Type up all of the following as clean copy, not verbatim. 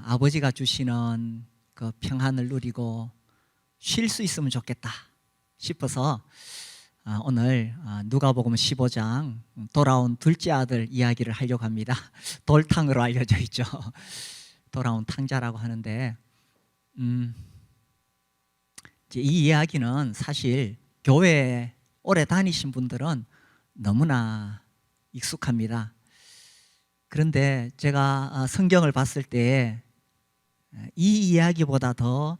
아버지가 주시는 그 평안을 누리고 쉴 수 있으면 좋겠다 싶어서 오늘 누가복음 15장 돌아온 둘째 아들 이야기를 하려고 합니다. 돌탕으로 알려져 있죠. 돌아온 탕자라고 하는데 이제 이 이야기는 사실 교회에 오래 다니신 분들은 너무나 익숙합니다. 그런데 제가 성경을 봤을 때 이 이야기보다 더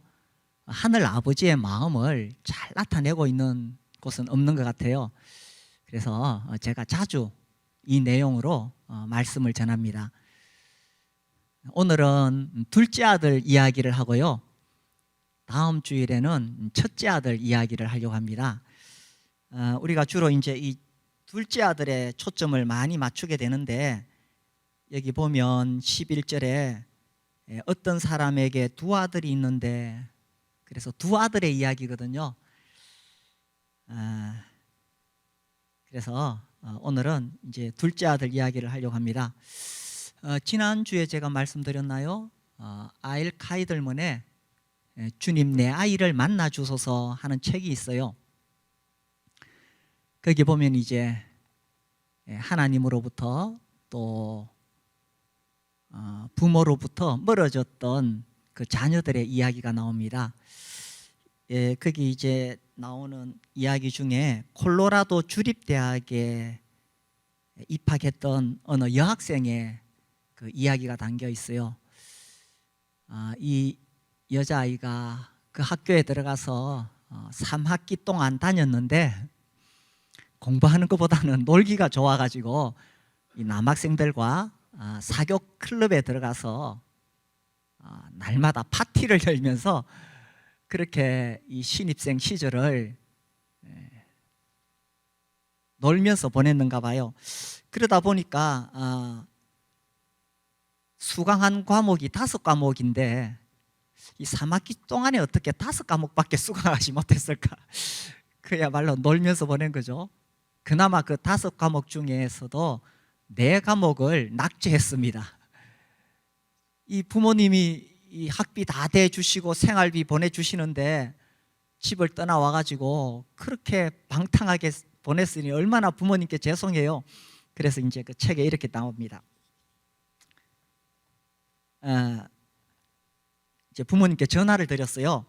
하늘 아버지의 마음을 잘 나타내고 있는 곳은 없는 것 같아요. 그래서 제가 자주 이 내용으로 말씀을 전합니다. 오늘은 둘째 아들 이야기를 하고요, 다음 주일에는 첫째 아들 이야기를 하려고 합니다. 우리가 주로 이제 이 둘째 아들의 초점을 많이 맞추게 되는데, 여기 보면 11절에 어떤 사람에게 두 아들이 있는데, 그래서 두 아들의 이야기거든요. 그래서 오늘은 이제 둘째 아들 이야기를 하려고 합니다. 지난주에 제가 말씀드렸나요? 아일 카이들먼의 주님 내 아이를 만나 주소서 하는 책이 있어요. 거기 보면 이제 하나님으로부터 또 부모로부터 멀어졌던 그 자녀들의 이야기가 나옵니다. 거기 이제 나오는 이야기 중에 콜로라도 주립대학에 입학했던 어느 여학생의 그 이야기가 담겨 있어요. 이 여자아이가 그 학교에 들어가서 3학기 동안 다녔는데 공부하는 것보다는 놀기가 좋아가지고 이 남학생들과 사교 클럽에 들어가서 날마다 파티를 열면서 그렇게 이 신입생 시절을 놀면서 보냈는가 봐요. 그러다 보니까 수강한 과목이 5과목인데 이 3학기 동안에 어떻게 5과목밖에 수강하지 못했을까? 그야말로 놀면서 보낸 거죠. 그나마 그 5과목 중에서도 4과목을 낙제했습니다. 이 부모님이 이 학비 다 대주시고 생활비 보내주시는데 집을 떠나와가지고 그렇게 방탕하게 보냈으니 얼마나 부모님께 죄송해요. 그래서 이제 그 책에 이렇게 나옵니다. 이제 부모님께 전화를 드렸어요.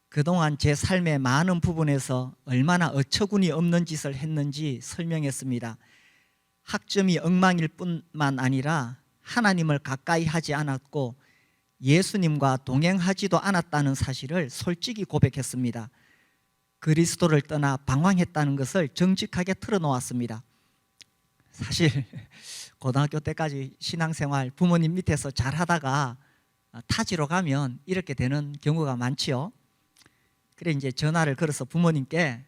그동안 제 삶의 많은 부분에서 얼마나 어처구니 없는 짓을 했는지 설명했습니다. 학점이 엉망일 뿐만 아니라 하나님을 가까이 하지 않았고 예수님과 동행하지도 않았다는 사실을 솔직히 고백했습니다. 그리스도를 떠나 방황했다는 것을 정직하게 털어놓았습니다. 사실 고등학교 때까지 신앙생활 부모님 밑에서 잘하다가 타지로 가면 이렇게 되는 경우가 많지요. 그래 이제 전화를 걸어서 부모님께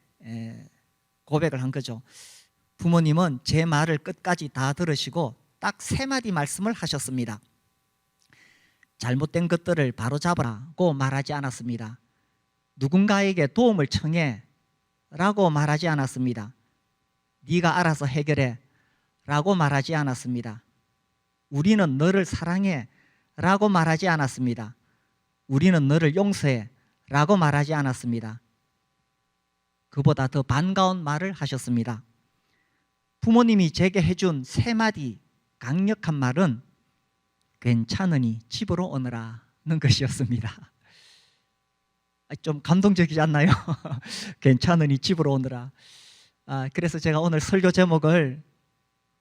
고백을 한 거죠. 부모님은 제 말을 끝까지 다 들으시고 딱 3마디 말씀을 하셨습니다. 잘못된 것들을 바로잡으라고 말하지 않았습니다. 누군가에게 도움을 청해 라고 말하지 않았습니다. 네가 알아서 해결해 라고 말하지 않았습니다. 우리는 너를 사랑해 라고 말하지 않았습니다. 우리는 너를 용서해 라고 말하지 않았습니다. 그보다 더 반가운 말을 하셨습니다. 부모님이 제게 해준 3마디 강력한 말은 괜찮으니 집으로 오너라는 것이었습니다. 좀 감동적이지 않나요? 괜찮으니 집으로 오너라. 그래서 제가 오늘 설교 제목을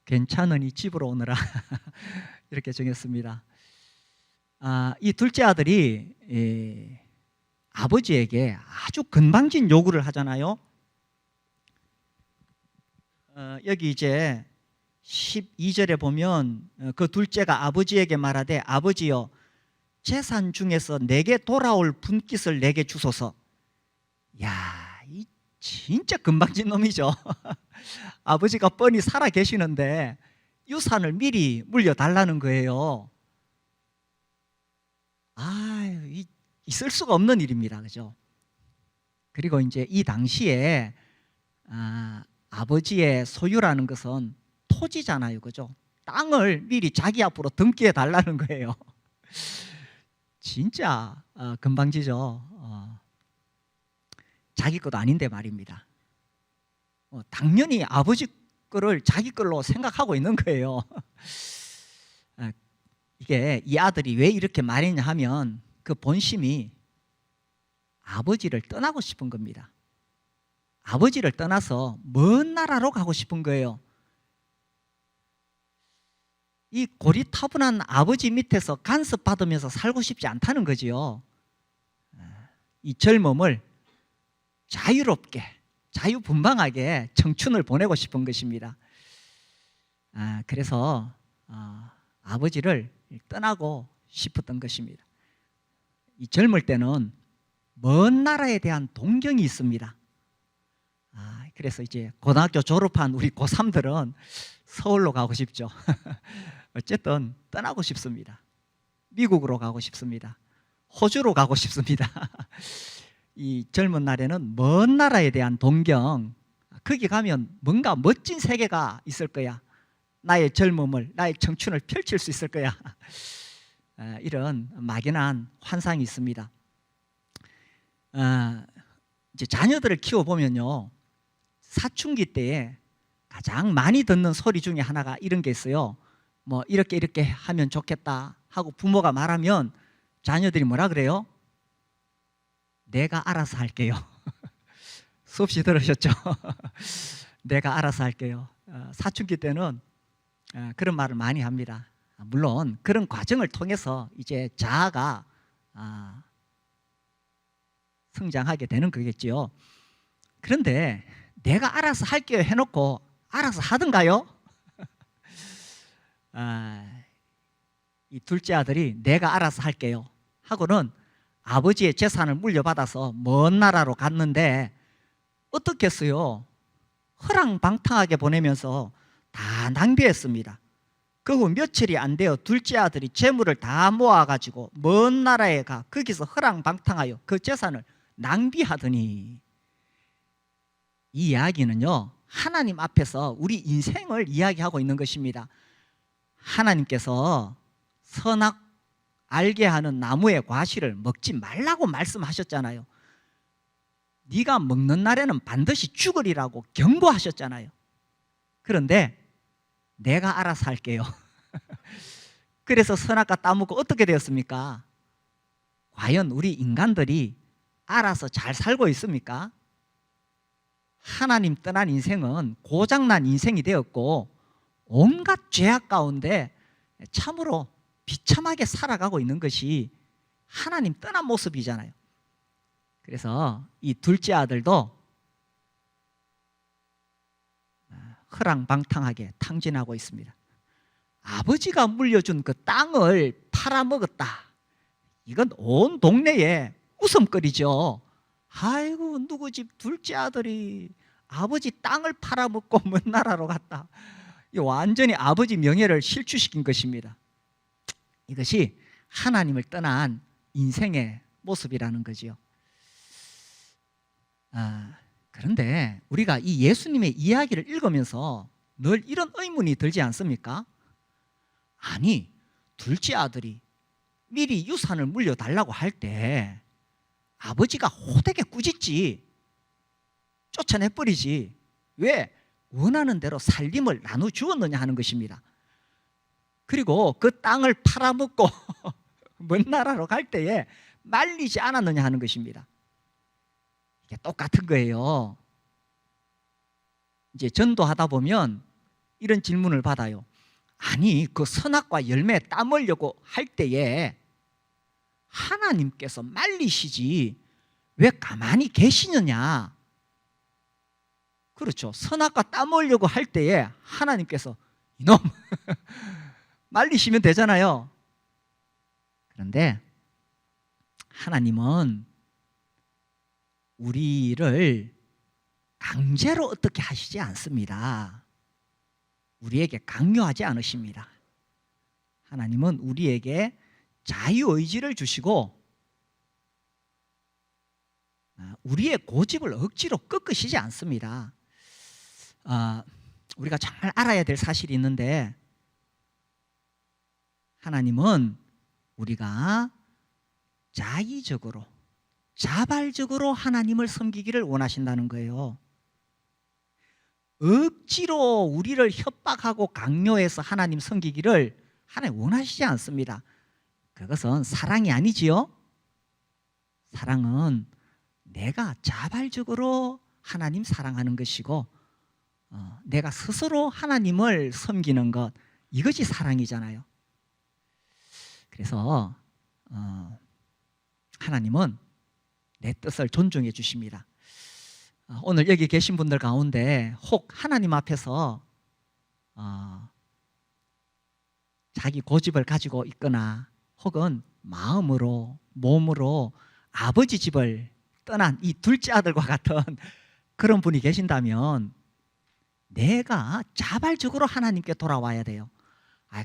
괜찮으니 집으로 오너라 이렇게 정했습니다. 이 둘째 아들이 아버지에게 아주 건방진 요구를 하잖아요. 여기 이제 12절에 보면 그 둘째가 아버지에게 말하되 아버지여 재산 중에서 내게 돌아올 분깃을 내게 주소서. 야, 이 진짜 건방진 놈이죠. 아버지가 뻔히 살아 계시는데 유산을 미리 물려달라는 거예요. 있을 수가 없는 일입니다. 그죠? 그리고 이제 이 당시에 아버지의 소유라는 것은 토지잖아요. 그죠? 땅을 미리 자기 앞으로 등기해 달라는 거예요. 진짜 건방지죠. 자기 것도 아닌데 말입니다. 당연히 아버지 거를 자기 걸로 생각하고 있는 거예요. 이게 이 아들이 왜 이렇게 말했냐 하면 그 본심이 아버지를 떠나고 싶은 겁니다. 아버지를 떠나서 먼 나라로 가고 싶은 거예요. 이 고리타분한 아버지 밑에서 간섭받으면서 살고 싶지 않다는 거지요. 이 젊음을 자유롭게, 자유분방하게 청춘을 보내고 싶은 것입니다. 그래서 아버지를 떠나고 싶었던 것입니다. 이 젊을 때는 먼 나라에 대한 동경이 있습니다. 그래서 이제 고등학교 졸업한 우리 고3들은 서울로 가고 싶죠. 어쨌든 떠나고 싶습니다. 미국으로 가고 싶습니다. 호주로 가고 싶습니다. 이 젊은 날에는 먼 나라에 대한 동경, 거기 가면 뭔가 멋진 세계가 있을 거야. 나의 젊음을, 나의 청춘을 펼칠 수 있을 거야. 이런 막연한 환상이 있습니다. 이제 자녀들을 키워보면요, 사춘기 때에 가장 많이 듣는 소리 중에 하나가 이런 게 있어요. 뭐 이렇게 하면 좋겠다 하고 부모가 말하면 자녀들이 뭐라 그래요? 내가 알아서 할게요. 수없이 들으셨죠? 내가 알아서 할게요. 사춘기 때는 그런 말을 많이 합니다. 물론 그런 과정을 통해서 이제 자아가 성장하게 되는 거겠지요. 그런데 내가 알아서 할게요 해놓고 알아서 하던가요? 이 둘째 아들이 내가 알아서 할게요 하고는 아버지의 재산을 물려받아서 먼 나라로 갔는데 어떻겠어요? 허랑방탕하게 보내면서 다 낭비했습니다. 그 후 며칠이 안 되어 둘째 아들이 재물을 다 모아가지고 먼 나라에 가 거기서 허랑방탕하여 그 재산을 낭비하더니, 이 이야기는요 하나님 앞에서 우리 인생을 이야기하고 있는 것입니다. 하나님께서 선악 알게 하는 나무의 과실을 먹지 말라고 말씀하셨잖아요. 네가 먹는 날에는 반드시 죽으리라고 경고하셨잖아요. 그런데 내가 알아서 할게요. 그래서 선악과 따먹고 어떻게 되었습니까? 과연 우리 인간들이 알아서 잘 살고 있습니까? 하나님 떠난 인생은 고장난 인생이 되었고 온갖 죄악 가운데 참으로 비참하게 살아가고 있는 것이 하나님 떠난 모습이잖아요. 그래서 이 둘째 아들도 허랑방탕하게 탕진하고 있습니다. 아버지가 물려준 그 땅을 팔아먹었다. 이건 온 동네에 웃음거리죠. 아이고, 누구 집 둘째 아들이 아버지 땅을 팔아먹고 먼 나라로 갔다. 완전히 아버지 명예를 실추시킨 것입니다. 이것이 하나님을 떠난 인생의 모습이라는 거지요. 그런데 우리가 이 예수님의 이야기를 읽으면서 늘 이런 의문이 들지 않습니까? 아니, 둘째 아들이 미리 유산을 물려달라고 할 때 아버지가 호되게 꾸짖지, 쫓아내버리지 왜 원하는 대로 살림을 나눠주었느냐 하는 것입니다. 그리고 그 땅을 팔아먹고 먼 나라로 갈 때에 말리지 않았느냐 하는 것입니다. 이게 똑같은 거예요. 이제 전도하다 보면 이런 질문을 받아요. 아니, 그 선악과 열매에 따먹으려고 할 때에 하나님께서 말리시지 왜 가만히 계시느냐? 그렇죠. 선악과 따먹으려고 할 때에 하나님께서 이놈 말리시면 되잖아요. 그런데 하나님은 우리를 강제로 어떻게 하시지 않습니다. 우리에게 강요하지 않으십니다. 하나님은 우리에게 자유의지를 주시고 우리의 고집을 억지로 꺾으시지 않습니다. 우리가 정말 알아야 될 사실이 있는데, 하나님은 우리가 자의적으로, 자발적으로 하나님을 섬기기를 원하신다는 거예요. 억지로 우리를 협박하고 강요해서 하나님 섬기기를 하나님 원하시지 않습니다. 그것은 사랑이 아니지요. 사랑은 내가 자발적으로 하나님 사랑하는 것이고, 내가 스스로 하나님을 섬기는 것, 이것이 사랑이잖아요. 그래서 하나님은 내 뜻을 존중해 주십니다. 오늘 여기 계신 분들 가운데 혹 하나님 앞에서 자기 고집을 가지고 있거나 혹은 마음으로, 몸으로 아버지 집을 떠난 이 둘째 아들과 같은 그런 분이 계신다면 내가 자발적으로 하나님께 돌아와야 돼요.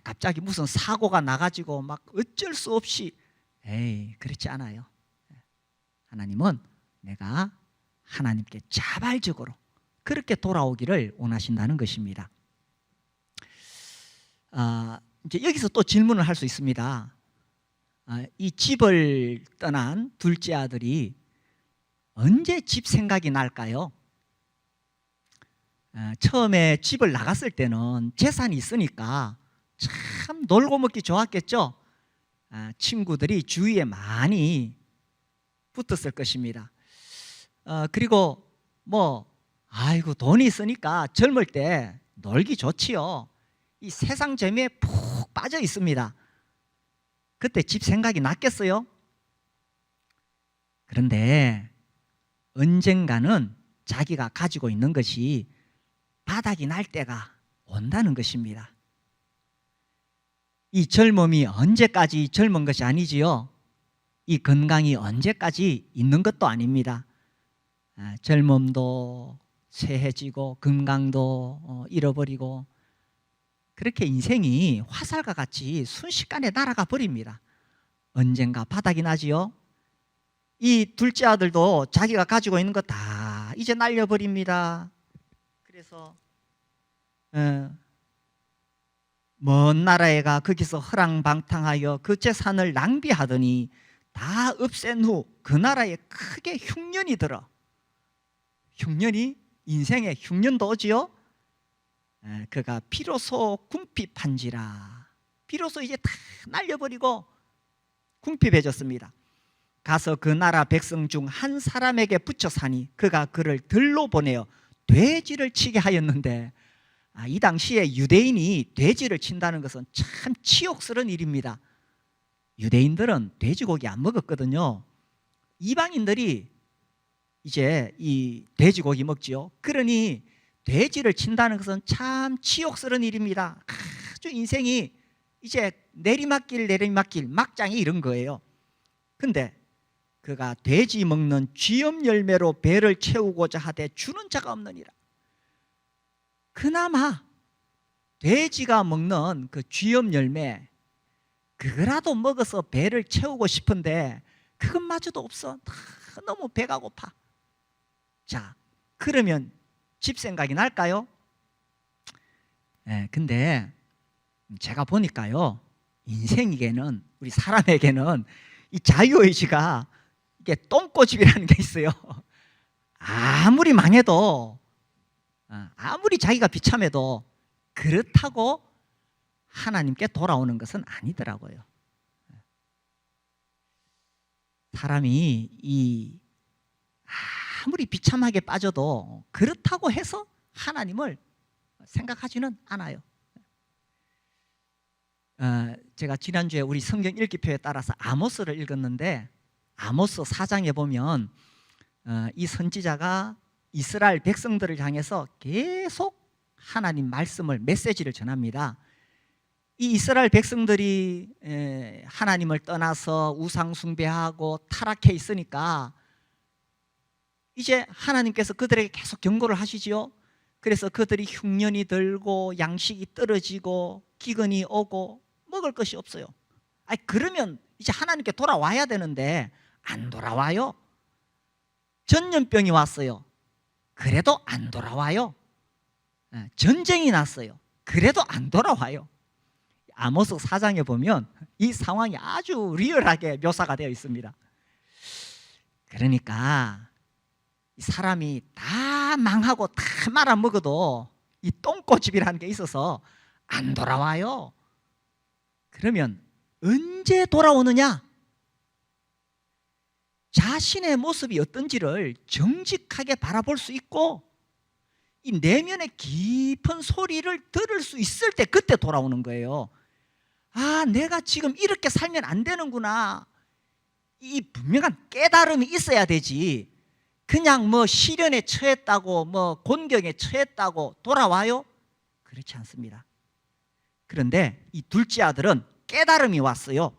갑자기 무슨 사고가 나가지고 막 어쩔 수 없이, 그렇지 않아요. 하나님은 내가 하나님께 자발적으로 그렇게 돌아오기를 원하신다는 것입니다. 이제 여기서 또 질문을 할 수 있습니다. 이 집을 떠난 둘째 아들이 언제 집 생각이 날까요? 처음에 집을 나갔을 때는 재산이 있으니까 참 놀고 먹기 좋았겠죠. 친구들이 주위에 많이 붙었을 것입니다. 그리고 아이고 돈이 있으니까 젊을 때 놀기 좋지요. 이 세상 재미에 푹 빠져 있습니다. 그때 집 생각이 났겠어요? 그런데 언젠가는 자기가 가지고 있는 것이 바닥이 날 때가 온다는 것입니다. 이 젊음이 언제까지 젊은 것이 아니지요. 이 건강이 언제까지 있는 것도 아닙니다. 젊음도 쇠해지고 건강도 잃어버리고, 그렇게 인생이 화살과 같이 순식간에 날아가 버립니다. 언젠가 바닥이 나지요. 이 둘째 아들도 자기가 가지고 있는 거 다 이제 날려버립니다. 그래서 먼 나라에 가 거기서 허랑방탕하여 그 재산을 낭비하더니 다 없앤 후 그 나라에 크게 흉년이 들어. 흉년이 인생에 흉년도 오지요. 그가 비로소 궁핍한지라. 비로소 이제 다 날려버리고 궁핍해졌습니다. 가서 그 나라 백성 중 한 사람에게 붙여 사니 그가 그를 들로 보내어 돼지를 치게 하였는데, 이 당시에 유대인이 돼지를 친다는 것은 참 치욕스러운 일입니다. 유대인들은 돼지고기 안 먹었거든요. 이방인들이 이제 이 돼지고기 먹지요. 그러니 돼지를 친다는 것은 참 치욕스러운 일입니다. 아주 인생이 이제 내리막길 막장이 이런 거예요. 근데 그가 돼지 먹는 쥐염 열매로 배를 채우고자 하되 주는 자가 없느니라. 그나마 돼지가 먹는 그 쥐염 열매, 그거라도 먹어서 배를 채우고 싶은데 그것마저도 없어. 너무 배가 고파. 자, 그러면 집 생각이 날까요? 근데 제가 보니까요, 인생에게는, 우리 사람에게는 이 자유의지가, 이게 똥꼬집이라는 게 있어요. 아무리 망해도, 아무리 자기가 비참해도 그렇다고 하나님께 돌아오는 것은 아니더라고요. 사람이 아무리 비참하게 빠져도 그렇다고 해서 하나님을 생각하지는 않아요. 제가 지난주에 우리 성경 읽기표에 따라서 아모스를 읽었는데, 아모스 4장에 보면 이 선지자가 이스라엘 백성들을 향해서 계속 하나님 말씀을, 메시지를 전합니다. 이 이스라엘 백성들이 하나님을 떠나서 우상 숭배하고 타락해 있으니까 이제 하나님께서 그들에게 계속 경고를 하시지요. 그래서 그들이 흉년이 들고 양식이 떨어지고 기근이 오고 먹을 것이 없어요. 그러면 이제 하나님께 돌아와야 되는데 안 돌아와요. 전염병이 왔어요. 그래도 안 돌아와요. 전쟁이 났어요. 그래도 안 돌아와요. 아모스 4장에 보면 이 상황이 아주 리얼하게 묘사가 되어 있습니다. 그러니까 이 사람이 다 망하고 다 말아먹어도 이 똥꼬집이라는 게 있어서 안 돌아와요. 그러면 언제 돌아오느냐? 자신의 모습이 어떤지를 정직하게 바라볼 수 있고 이 내면의 깊은 소리를 들을 수 있을 때 그때 돌아오는 거예요. 아, 내가 지금 이렇게 살면 안 되는구나. 이 분명한 깨달음이 있어야 되지. 그냥 뭐 시련에 처했다고 뭐 곤경에 처했다고 돌아와요? 그렇지 않습니다. 그런데 이 둘째 아들은 깨달음이 왔어요.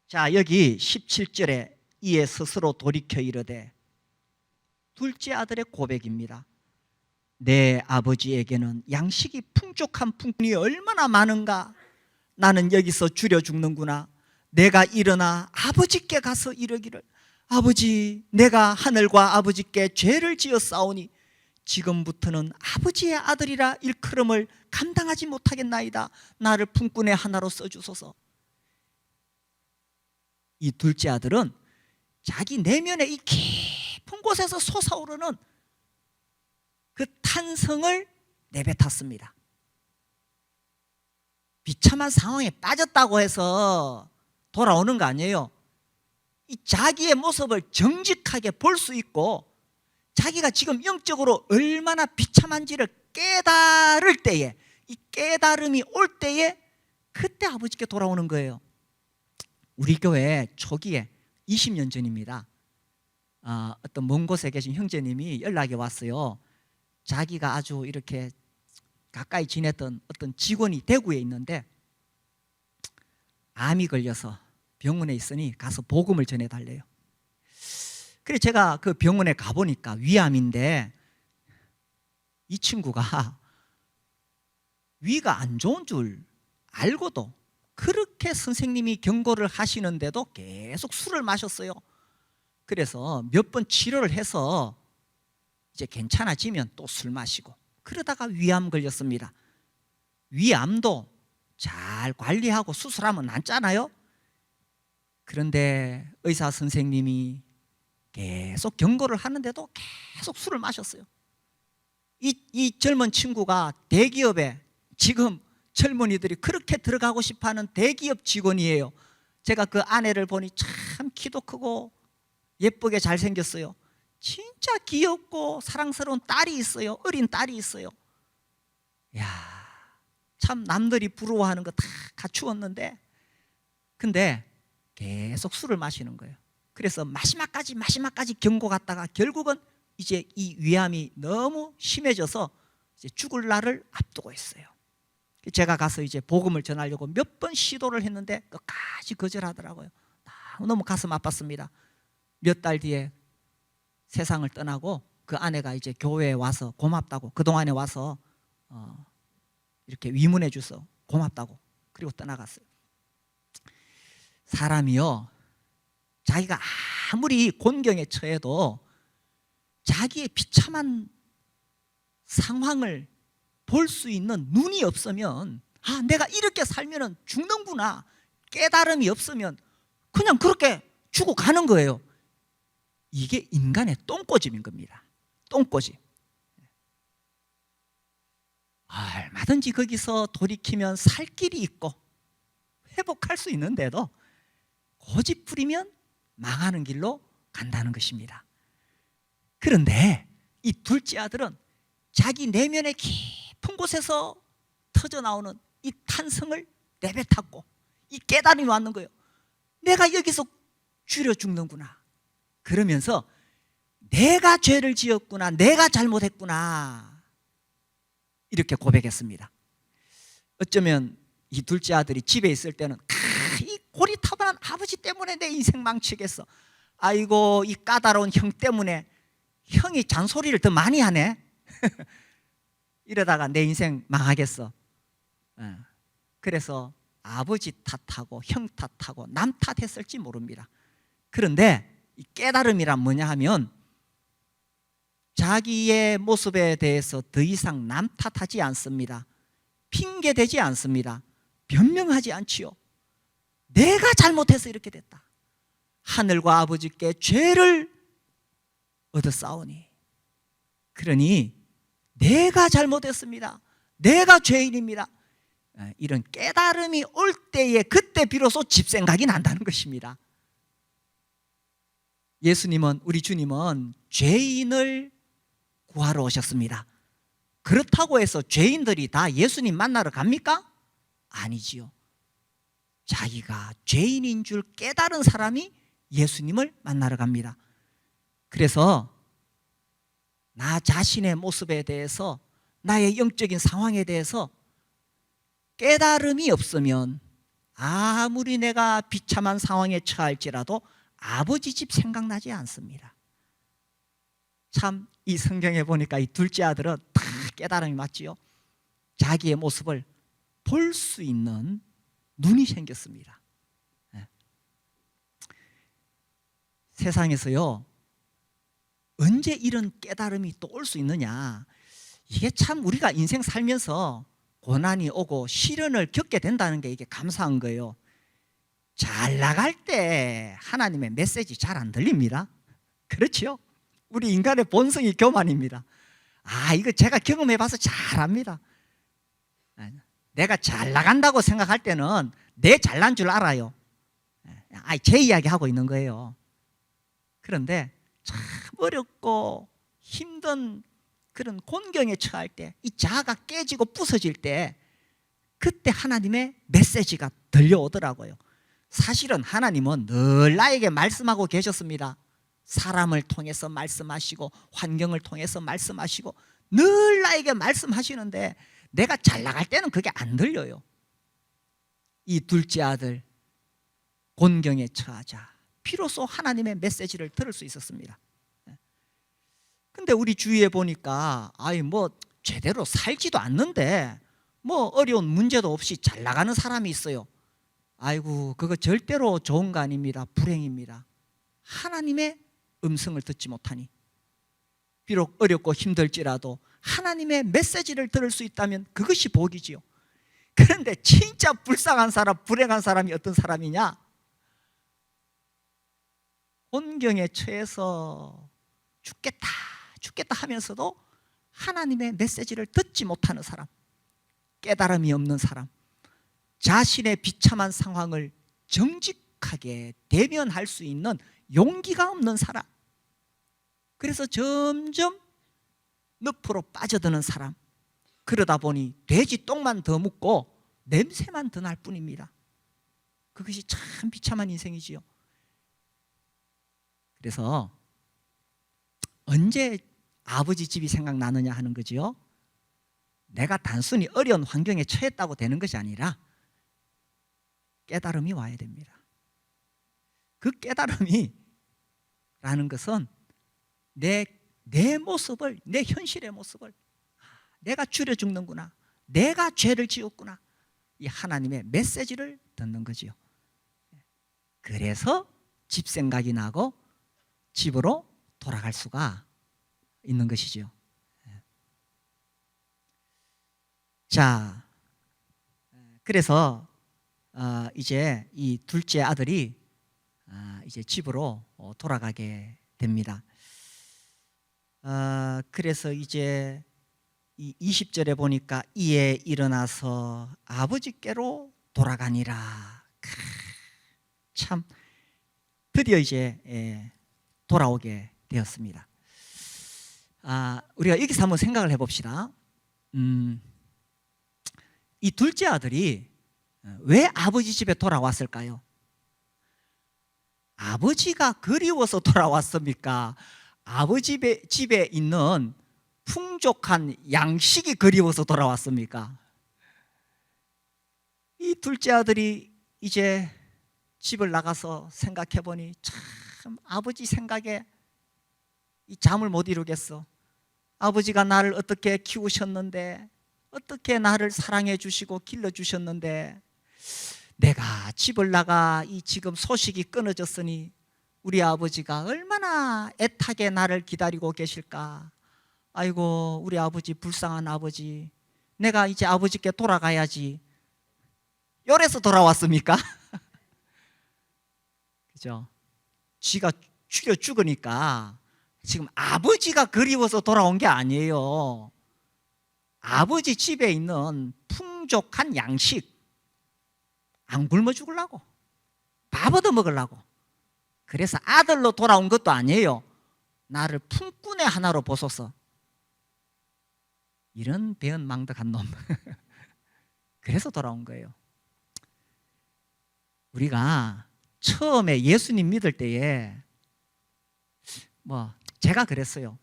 자, 여기 17절에 이에 스스로 돌이켜 이르되, 둘째 아들의 고백입니다. 내 아버지에게는 양식이 풍족한 풍년이 얼마나 많은가. 나는 여기서 줄여 죽는구나. 내가 일어나 아버지께 가서 이르기를, 아버지, 내가 하늘과 아버지께 죄를 지었사오니 지금부터는 아버지의 아들이라 일컬음을 감당하지 못하겠나이다. 나를 품꾼의 하나로 써주소서. 이 둘째 아들은 자기 내면의 이 깊은 곳에서 솟아오르는 그 탄성을 내뱉었습니다. 비참한 상황에 빠졌다고 해서 돌아오는 거 아니에요. 이 자기의 모습을 정직하게 볼 수 있고 자기가 지금 영적으로 얼마나 비참한지를 깨달을 때에, 이 깨달음이 올 때에 그때 아버지께 돌아오는 거예요. 우리 교회 초기에 20년 전입니다. 어떤 먼 곳에 계신 형제님이 연락이 왔어요. 자기가 아주 이렇게 가까이 지냈던 어떤 직원이 대구에 있는데 암이 걸려서 병원에 있으니 가서 복음을 전해달래요. 그래서 제가 그 병원에 가보니까 위암인데 이 친구가 위가 안 좋은 줄 알고도 그렇게 선생님이 경고를 하시는데도 계속 술을 마셨어요. 그래서 몇 번 치료를 해서 이제 괜찮아지면 또 술 마시고, 그러다가 위암 걸렸습니다. 위암도 잘 관리하고 수술하면 낫잖아요. 그런데 의사 선생님이 계속 경고를 하는데도 계속 술을 마셨어요. 이 젊은 친구가 대기업에, 지금 젊은이들이 그렇게 들어가고 싶어하는 대기업 직원이에요. 제가 그 아내를 보니 참 키도 크고 예쁘게 잘생겼어요. 진짜 귀엽고 사랑스러운 딸이 있어요. 어린 딸이 있어요. 야, 참 남들이 부러워하는 거 다 갖추었는데, 근데 계속 술을 마시는 거예요. 그래서 마지막까지 경고 갔다가 결국은 이제 이 위암이 너무 심해져서 이제 죽을 날을 앞두고 있어요. 제가 가서 이제 복음을 전하려고 몇 번 시도를 했는데 끝까지 거절하더라고요. 너무 가슴 아팠습니다. 몇 달 뒤에 세상을 떠나고 그 아내가 이제 교회에 와서 고맙다고, 그동안에 와서 이렇게 위문해 줘서 고맙다고, 그리고 떠나갔어요. 사람이요, 자기가 아무리 곤경에 처해도 자기의 비참한 상황을 볼 수 있는 눈이 없으면, 아, 내가 이렇게 살면 죽는구나, 깨달음이 없으면 그냥 그렇게 죽어가는 거예요. 이게 인간의 똥꼬집인 겁니다. 똥꼬집. 얼마든지 거기서 돌이키면 살 길이 있고 회복할 수 있는데도 고집 부리면 망하는 길로 간다는 것입니다. 그런데 이 둘째 아들은 자기 내면의 깊은 곳에서 터져나오는 이 탄성을 내뱉었고 이 깨달음이 왔는 거예요. 내가 여기서 줄여 죽는구나. 그러면서 내가 죄를 지었구나, 내가 잘못했구나, 이렇게 고백했습니다. 어쩌면 이 둘째 아들이 집에 있을 때는 이 고리타분한 아버지 때문에 내 인생 망치겠어, 아이고 이 까다로운 형 때문에 형이 잔소리를 더 많이 하네 이러다가 내 인생 망하겠어. 그래서 아버지 탓하고 형 탓하고 남 탓했을지 모릅니다. 그런데 이 깨달음이란 뭐냐 하면 자기의 모습에 대해서 더 이상 남 탓하지 않습니다. 핑계대지 않습니다. 변명하지 않지요. 내가 잘못해서 이렇게 됐다, 하늘과 아버지께 죄를 얻었사오니 그러니 내가 잘못했습니다. 내가 죄인입니다. 이런 깨달음이 올 때에 그때 비로소 집생각이 난다는 것입니다. 예수님은, 우리 주님은 죄인을 구하러 오셨습니다. 그렇다고 해서 죄인들이 다 예수님 만나러 갑니까? 아니지요. 자기가 죄인인 줄 깨달은 사람이 예수님을 만나러 갑니다. 그래서 나 자신의 모습에 대해서, 나의 영적인 상황에 대해서 깨달음이 없으면 아무리 내가 비참한 상황에 처할지라도 아버지 집 생각나지 않습니다. 참 이 성경에 보니까 이 둘째 아들은 다 깨달음이 맞지요. 자기의 모습을 볼 수 있는 눈이 생겼습니다. 세상에서요, 언제 이런 깨달음이 또 올 수 있느냐, 이게 참 우리가 인생 살면서 고난이 오고 시련을 겪게 된다는 게 이게 감사한 거예요. 잘 나갈 때 하나님의 메시지 잘 안 들립니다. 그렇죠? 우리 인간의 본성이 교만입니다. 이거 제가 경험해 봐서 잘 압니다. 내가 잘 나간다고 생각할 때는 내 잘난 줄 알아요. 제 이야기 하고 있는 거예요. 그런데 참 어렵고 힘든 그런 곤경에 처할 때, 이 자아가 깨지고 부서질 때, 그때 하나님의 메시지가 들려오더라고요. 사실은 하나님은 늘 나에게 말씀하고 계셨습니다. 사람을 통해서 말씀하시고 환경을 통해서 말씀하시고 늘 나에게 말씀하시는데 내가 잘 나갈 때는 그게 안 들려요. 이 둘째 아들 곤경에 처하자 비로소 하나님의 메시지를 들을 수 있었습니다. 근데 우리 주위에 보니까 제대로 살지도 않는데 어려운 문제도 없이 잘 나가는 사람이 있어요. 아이고, 그거 절대로 좋은 거 아닙니다. 불행입니다. 하나님의 음성을 듣지 못하니, 비록 어렵고 힘들지라도 하나님의 메시지를 들을 수 있다면 그것이 복이지요. 그런데 진짜 불쌍한 사람, 불행한 사람이 어떤 사람이냐? 곤경에 처해서 죽겠다 하면서도 하나님의 메시지를 듣지 못하는 사람, 깨달음이 없는 사람, 자신의 비참한 상황을 정직하게 대면할 수 있는 용기가 없는 사람, 그래서 점점 늪으로 빠져드는 사람, 그러다 보니 돼지 똥만 더 묻고 냄새만 더 날 뿐입니다. 그것이 참 비참한 인생이지요. 그래서 언제 아버지 집이 생각나느냐 하는 거지요. 내가 단순히 어려운 환경에 처했다고 되는 것이 아니라 깨달음이 와야 됩니다. 그 깨달음이 라는 것은 내 모습을, 내 현실의 모습을, 내가 줄여 죽는구나, 내가 죄를 지었구나, 이 하나님의 메시지를 듣는 거지요. 그래서 집 생각이 나고 집으로 돌아갈 수가 있는 것이죠. 자, 그래서 이제 이 둘째 아들이 이제 집으로 돌아가게 됩니다. 그래서 이제 이 20절에 보니까 이에 일어나서 아버지께로 돌아가니라. 참 드디어 이제 돌아오게 되었습니다. 우리가 여기서 한번 생각을 해봅시다. 이 둘째 아들이 왜 아버지 집에 돌아왔을까요? 아버지가 그리워서 돌아왔습니까? 아버지 집에 있는 풍족한 양식이 그리워서 돌아왔습니까? 이 둘째 아들이 이제 집을 나가서 생각해 보니 참 아버지 생각에 이 잠을 못 이루겠어. 아버지가 나를 어떻게 키우셨는데, 어떻게 나를 사랑해 주시고 길러 주셨는데, 내가 집을 나가 이 지금 소식이 끊어졌으니 우리 아버지가 얼마나 애타게 나를 기다리고 계실까. 아이고, 우리 아버지, 불쌍한 아버지, 내가 이제 아버지께 돌아가야지. 이래서 돌아왔습니까? 그죠? 지가 죽여 죽으니까 지금 아버지가 그리워서 돌아온 게 아니에요. 아버지 집에 있는 풍족한 양식 안 굶어 죽으려고, 밥 얻어 먹으려고. 그래서 아들로 돌아온 것도 아니에요. 나를 품꾼의 하나로 보소서. 이런 배은망덕한 놈. 그래서 돌아온 거예요. 우리가 처음에 예수님 믿을 때에 제가 그랬어요.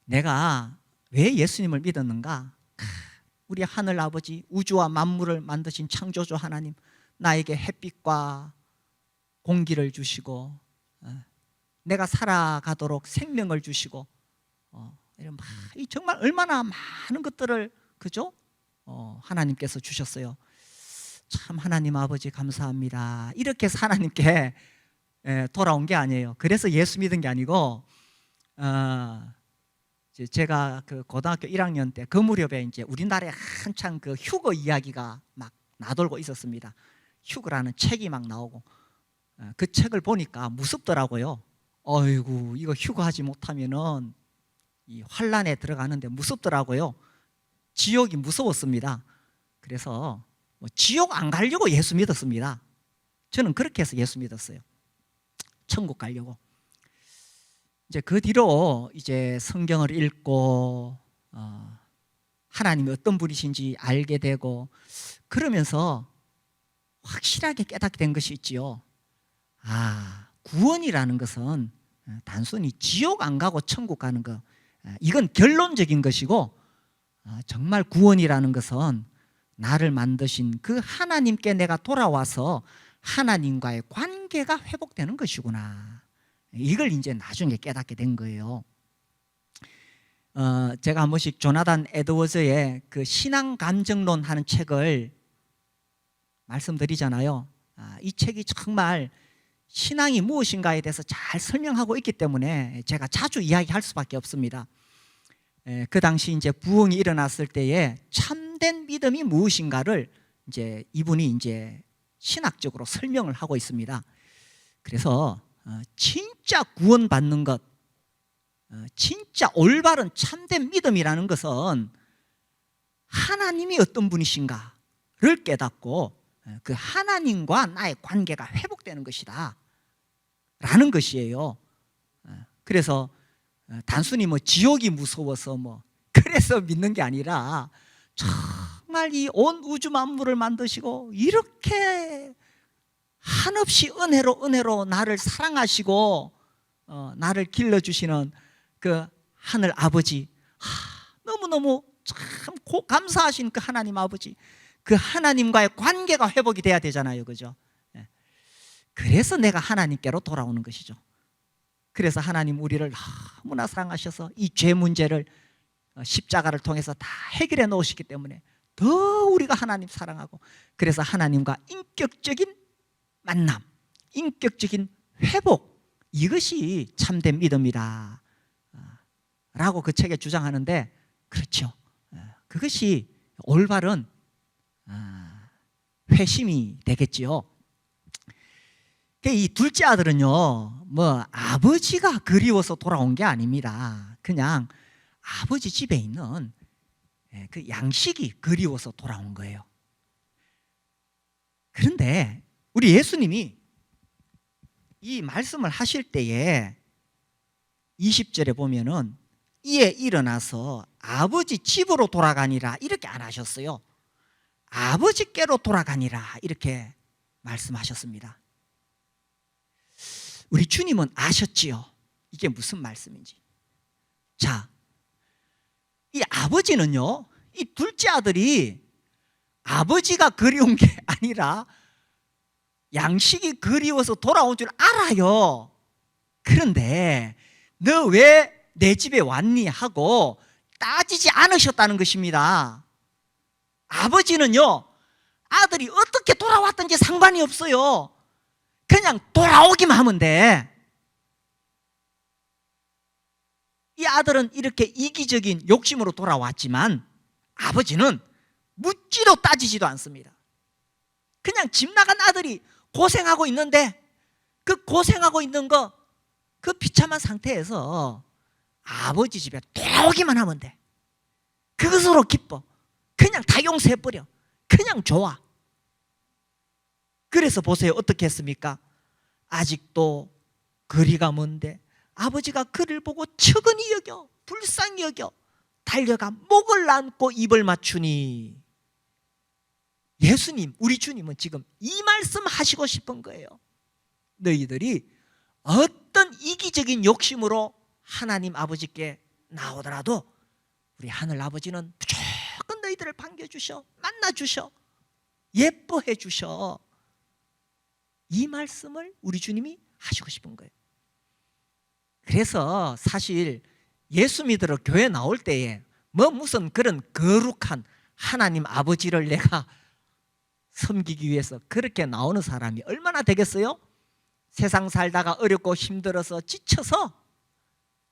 내가 왜 예수님을 믿었는가? 우리 하늘 아버지, 우주와 만물을 만드신 창조주 하나님, 나에게 햇빛과 공기를 주시고 내가 살아가도록 생명을 주시고 정말 얼마나 많은 것들을, 그죠? 하나님께서 주셨어요. 참 하나님 아버지 감사합니다. 이렇게 해서 하나님께 돌아온 게 아니에요. 그래서 예수 믿은 게 아니고, 제가 그 고등학교 1학년 때 그 무렵에 이제 우리나라에 한창 그 휴거 이야기가 막 나돌고 있었습니다. 휴거라는 책이 막 나오고, 그 책을 보니까 무섭더라고요. 어이구, 이거 휴거하지 못하면은 이 환란에 들어가는데 무섭더라고요. 지옥이 무서웠습니다. 그래서 지옥 안 가려고 예수 믿었습니다. 저는 그렇게 해서 예수 믿었어요. 천국 가려고. 이제 그 뒤로 이제 성경을 읽고 하나님이 어떤 분이신지 알게 되고, 그러면서 확실하게 깨닫게 된 것이 있지요. 구원이라는 것은 단순히 지옥 안 가고 천국 가는 것, 이건 결론적인 것이고, 정말 구원이라는 것은 나를 만드신 그 하나님께 내가 돌아와서 하나님과의 관계가 회복되는 것이구나. 이걸 이제 나중에 깨닫게 된 거예요. 제가 한 번씩 조나단 에드워즈의 그 신앙 감정론 하는 책을 말씀드리잖아요. 이 책이 정말 신앙이 무엇인가에 대해서 잘 설명하고 있기 때문에 제가 자주 이야기할 수밖에 없습니다. 그 당시 이제 부흥이 일어났을 때에 참된 믿음이 무엇인가를 이제 이분이 이제 신학적으로 설명을 하고 있습니다. 그래서 진짜 구원받는 것, 진짜 올바른 참된 믿음이라는 것은 하나님이 어떤 분이신가를 깨닫고 그 하나님과 나의 관계가 회복되는 것이다 라는 것이에요. 그래서 단순히 지옥이 무서워서 그래서 믿는 게 아니라, 정말 이 온 우주 만물을 만드시고 이렇게 한없이 은혜로 나를 사랑하시고 나를 길러주시는 그 하늘 아버지, 너무너무 참 감사하신 그 하나님 아버지, 그 하나님과의 관계가 회복이 돼야 되잖아요, 그죠? 그래서 내가 하나님께로 돌아오는 것이죠. 그래서 하나님 우리를 너무나 사랑하셔서 이 죄 문제를 십자가를 통해서 다 해결해 놓으시기 때문에 더 우리가 하나님 사랑하고, 그래서 하나님과 인격적인 만남, 인격적인 회복, 이것이 참된 믿음이다 라고 그 책에 주장하는데, 그렇죠. 그것이 올바른 회심이 되겠지요. 이 둘째 아들은요, 아버지가 그리워서 돌아온 게 아닙니다. 그냥 아버지 집에 있는 그 양식이 그리워서 돌아온 거예요. 그런데 우리 예수님이 이 말씀을 하실 때에 20절에 보면은 이에 일어나서 아버지 집으로 돌아가니라 이렇게 안 하셨어요. 아버지께로 돌아가니라 이렇게 말씀하셨습니다. 우리 주님은 아셨지요, 이게 무슨 말씀인지. 자, 이 아버지는요, 이 둘째 아들이 아버지가 그리운 게 아니라 양식이 그리워서 돌아온 줄 알아요. 그런데 너 왜 내 집에 왔니 하고 따지지 않으셨다는 것입니다. 아버지는요, 아들이 어떻게 돌아왔든지 상관이 없어요. 그냥 돌아오기만 하면 돼. 이 아들은 이렇게 이기적인 욕심으로 돌아왔지만 아버지는 묻지도 따지지도 않습니다. 그냥 집 나간 아들이 고생하고 있는데 그 고생하고 있는 거, 그 비참한 상태에서 아버지 집에 돌아오기만 하면 돼. 그것으로 기뻐. 그냥 다 용서해버려. 그냥 좋아. 그래서 보세요. 어떻게 했습니까? 아직도 거리가 먼데 아버지가 그를 보고 측은히 여겨, 불쌍히 여겨 달려가 목을 안고 입을 맞추니, 예수님, 우리 주님은 지금 이 말씀 하시고 싶은 거예요. 너희들이 어떤 이기적인 욕심으로 하나님 아버지께 나오더라도 우리 하늘 아버지는 무조건 너희들을 반겨주셔, 만나주셔, 예뻐해 주셔. 이 말씀을 우리 주님이 하시고 싶은 거예요. 그래서 사실 예수 믿으러 교회 나올 때에 뭐 무슨 그런 거룩한 하나님 아버지를 내가 섬기기 위해서 그렇게 나오는 사람이 얼마나 되겠어요? 세상 살다가 어렵고 힘들어서 지쳐서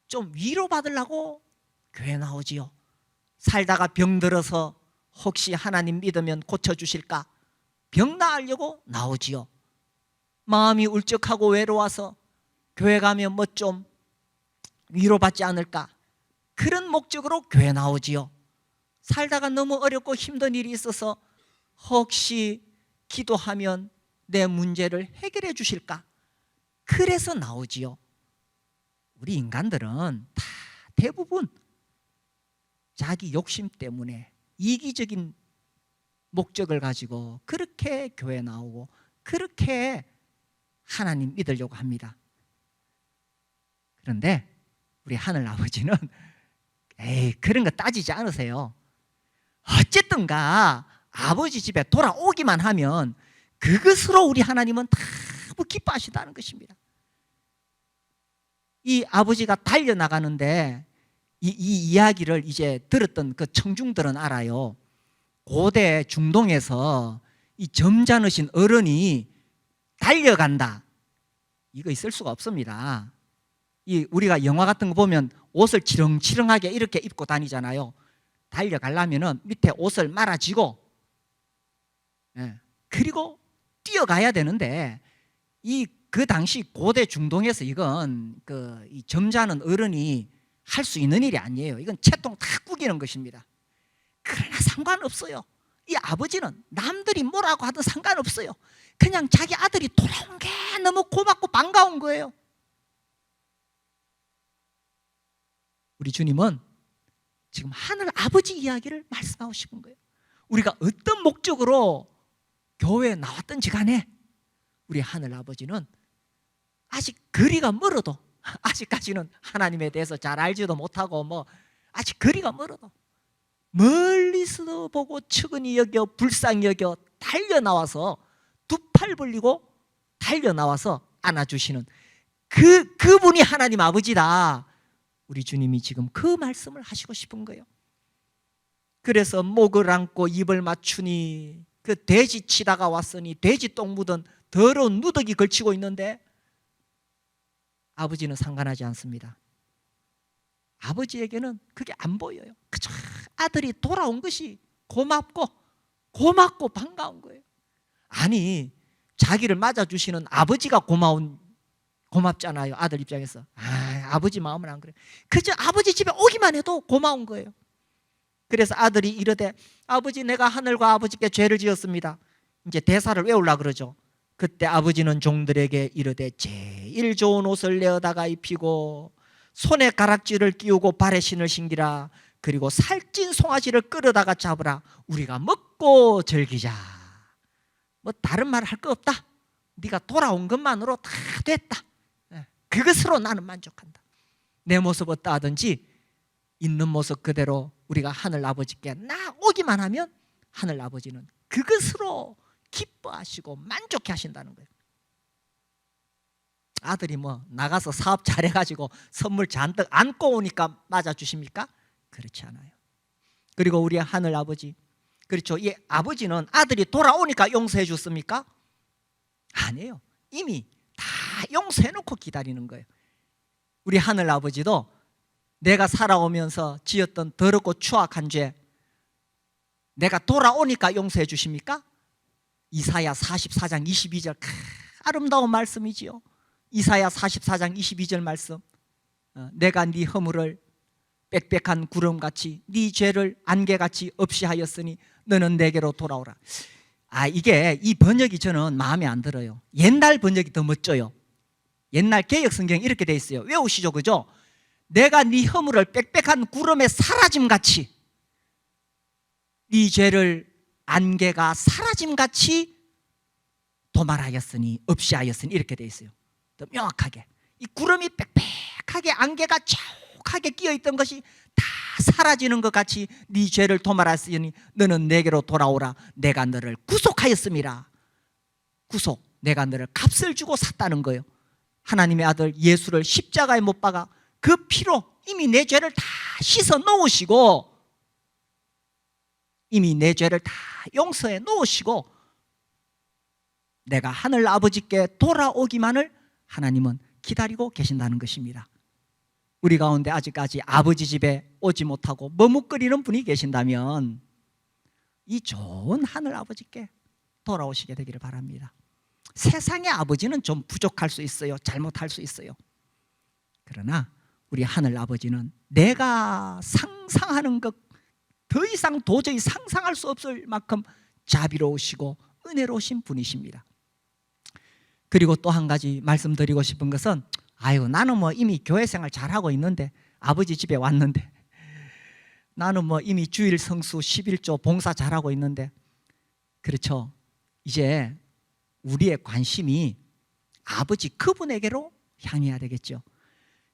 좀 위로받으려고 교회 나오지요. 살다가 병들어서 혹시 하나님 믿으면 고쳐주실까? 병 나으려고 나오지요. 마음이 울적하고 외로워서 교회 가면 뭐 좀 위로받지 않을까? 그런 목적으로 교회 나오지요. 살다가 너무 어렵고 힘든 일이 있어서 혹시 기도하면 내 문제를 해결해 주실까? 그래서 나오지요. 우리 인간들은 다 대부분 자기 욕심 때문에 이기적인 목적을 가지고 그렇게 교회 나오고 그렇게 하나님 믿으려고 합니다. 그런데 우리 하늘 아버지는 그런 거 따지지 않으세요. 어쨌든가 아버지 집에 돌아오기만 하면 그것으로 우리 하나님은 다 기뻐하신다는 것입니다. 이 아버지가 달려나가는데 이 이야기를 이제 들었던 그 청중들은 알아요. 고대 중동에서 이 점잖으신 어른이 달려간다, 이거 있을 수가 없습니다. 우리가 영화 같은 거 보면 옷을 치렁치렁하게 이렇게 입고 다니잖아요. 달려가려면 밑에 옷을 말아쥐고 그리고 뛰어가야 되는데 그 당시 고대 중동에서 이건 이 점잖은 어른이 할 수 있는 일이 아니에요. 이건 채통 다 구기는 것입니다. 그러나 상관없어요. 이 아버지는 남들이 뭐라고 하든 상관없어요. 그냥 자기 아들이 돌아온 게 너무 고맙고 반가운 거예요. 우리 주님은 지금 하늘 아버지 이야기를 말씀하고 싶은 거예요. 우리가 어떤 목적으로 교회에 나왔든지 간에 우리 하늘 아버지는 아직 거리가 멀어도, 아직까지는 하나님에 대해서 잘 알지도 못하고 아직 거리가 멀어도 멀리서 보고 측은히 여겨 불쌍히 여겨 달려나와서 두 팔 벌리고 달려나와서 안아주시는 그분이 하나님 아버지다. 우리 주님이 지금 그 말씀을 하시고 싶은 거예요. 그래서 목을 안고 입을 맞추니, 그 돼지 치다가 왔으니 돼지 똥 묻은 더러운 누더기 걸치고 있는데 아버지는 상관하지 않습니다. 아버지에게는 그게 안 보여요. 그저 아들이 돌아온 것이 고맙고 반가운 거예요. 아니, 자기를 맞아주시는 아버지가 고맙잖아요. 아들 입장에서. 아버지 마음은 안 그래요. 그저 아버지 집에 오기만 해도 고마운 거예요. 그래서 아들이 이르되 아버지, 내가 하늘과 아버지께 죄를 지었습니다. 이제 대사를 외우려고 그러죠. 그때 아버지는 종들에게 이르되 제일 좋은 옷을 내어다가 입히고 손에 가락지를 끼우고 발에 신을 신기라. 그리고 살찐 송아지를 끌어다가 잡으라. 우리가 먹고 즐기자. 다른 말 할 거 없다. 네가 돌아온 것만으로 다 됐다. 그것으로 나는 만족한다. 내 모습 어떠하든지 있는 모습 그대로 우리가 하늘 아버지께 나오기만 하면 하늘 아버지는 그것으로 기뻐하시고 만족해 하신다는 거예요. 아들이 나가서 사업 잘해가지고 선물 잔뜩 안고 오니까 맞아주십니까? 그렇지 않아요. 그리고 우리 하늘 아버지, 그렇죠, 이 아버지는 아들이 돌아오니까 용서해 줬습니까? 아니에요. 이미 다 용서해놓고 기다리는 거예요. 우리 하늘 아버지도 내가 살아오면서 지었던 더럽고 추악한 죄 내가 돌아오니까 용서해 주십니까? 이사야 44장 22절 아름다운 말씀이지요. 이사야 44장 22절 말씀, 내가 네 허물을 빽빽한 구름같이 네 죄를 안개같이 없이 하였으니 너는 내게로 돌아오라. 이게 이 번역이 저는 마음에 안 들어요. 옛날 번역이 더 멋져요. 옛날 개역성경 이렇게 돼 있어요. 외우시죠, 그죠? 내가 네 허물을 빽빽한 구름에 사라짐같이 네 죄를 안개가 사라짐같이 도말하였으니 없이 하였으니 이렇게 돼 있어요. 더 명확하게 이 구름이 빽빽하게 안개가 자욱하게 끼어있던 것이 다 사라지는 것 같이 네 죄를 도말하였으니 너는 내게로 돌아오라. 내가 너를 구속하였음이라. 구속, 내가 너를 값을 주고 샀다는 거예요. 하나님의 아들 예수를 십자가에 못 박아 그 피로 이미 내 죄를 다 씻어 놓으시고 이미 내 죄를 다 용서해 놓으시고 내가 하늘 아버지께 돌아오기만을 하나님은 기다리고 계신다는 것입니다. 우리 가운데 아직까지 아버지 집에 오지 못하고 머뭇거리는 분이 계신다면 이 좋은 하늘 아버지께 돌아오시게 되기를 바랍니다. 세상의 아버지는 좀 부족할 수 있어요. 잘못할 수 있어요. 그러나 우리 하늘 아버지는 내가 상상하는 것 더 이상 도저히 상상할 수 없을 만큼 자비로우시고 은혜로우신 분이십니다. 그리고 또 한 가지 말씀드리고 싶은 것은 나는 뭐 이미 교회 생활 잘하고 있는데, 아버지 집에 왔는데 나는 뭐 이미 주일 성수 11조 봉사 잘하고 있는데, 그렇죠. 이제 우리의 관심이 아버지 그분에게로 향해야 되겠죠.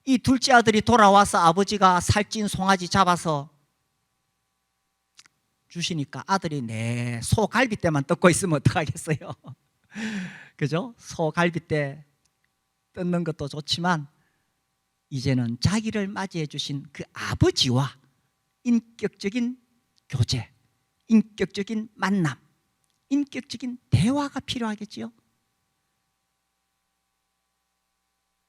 이 둘째 아들이 돌아와서 아버지가 살찐 송아지 잡아서 주시니까 아들이 내 소갈비대만 뜯고 있으면 어떡하겠어요. 그죠? 소갈비대 뜯는 것도 좋지만 이제는 자기를 맞이해 주신 그 아버지와 인격적인 교제, 인격적인 만남, 인격적인 대화가 필요하겠지요.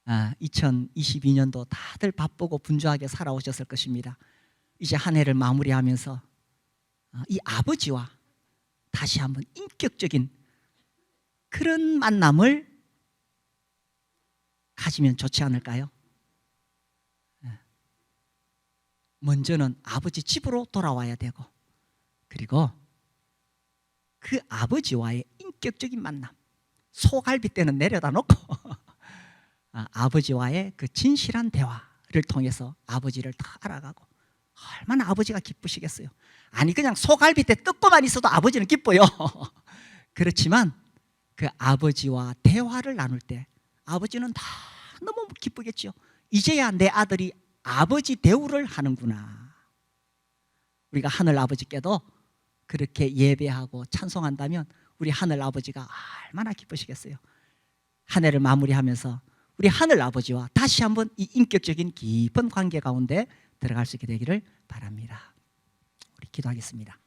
2022년도 다들 바쁘고 분주하게 살아오셨을 것입니다. 이제 한 해를 마무리하면서 이 아버지와 다시 한번 인격적인 그런 만남을 가지면 좋지 않을까요? 먼저는 아버지 집으로 돌아와야 되고, 그리고 그 아버지와의 인격적인 만남, 소갈비대는 내려다 놓고 아버지와의 그 진실한 대화를 통해서 아버지를 다 알아가고, 얼마나 아버지가 기쁘시겠어요. 그냥 소갈비대 뜯고만 있어도 아버지는 기뻐요. 그렇지만 그 아버지와 대화를 나눌 때 아버지는 다 너무 기쁘겠죠. 이제야 내 아들이 아버지 대우를 하는구나. 우리가 하늘 아버지께도 그렇게 예배하고 찬송한다면 우리 하늘 아버지가 얼마나 기쁘시겠어요. 한 해를 마무리하면서 우리 하늘 아버지와 다시 한번 이 인격적인 깊은 관계 가운데 들어갈 수 있게 되기를 바랍니다. 우리 기도하겠습니다.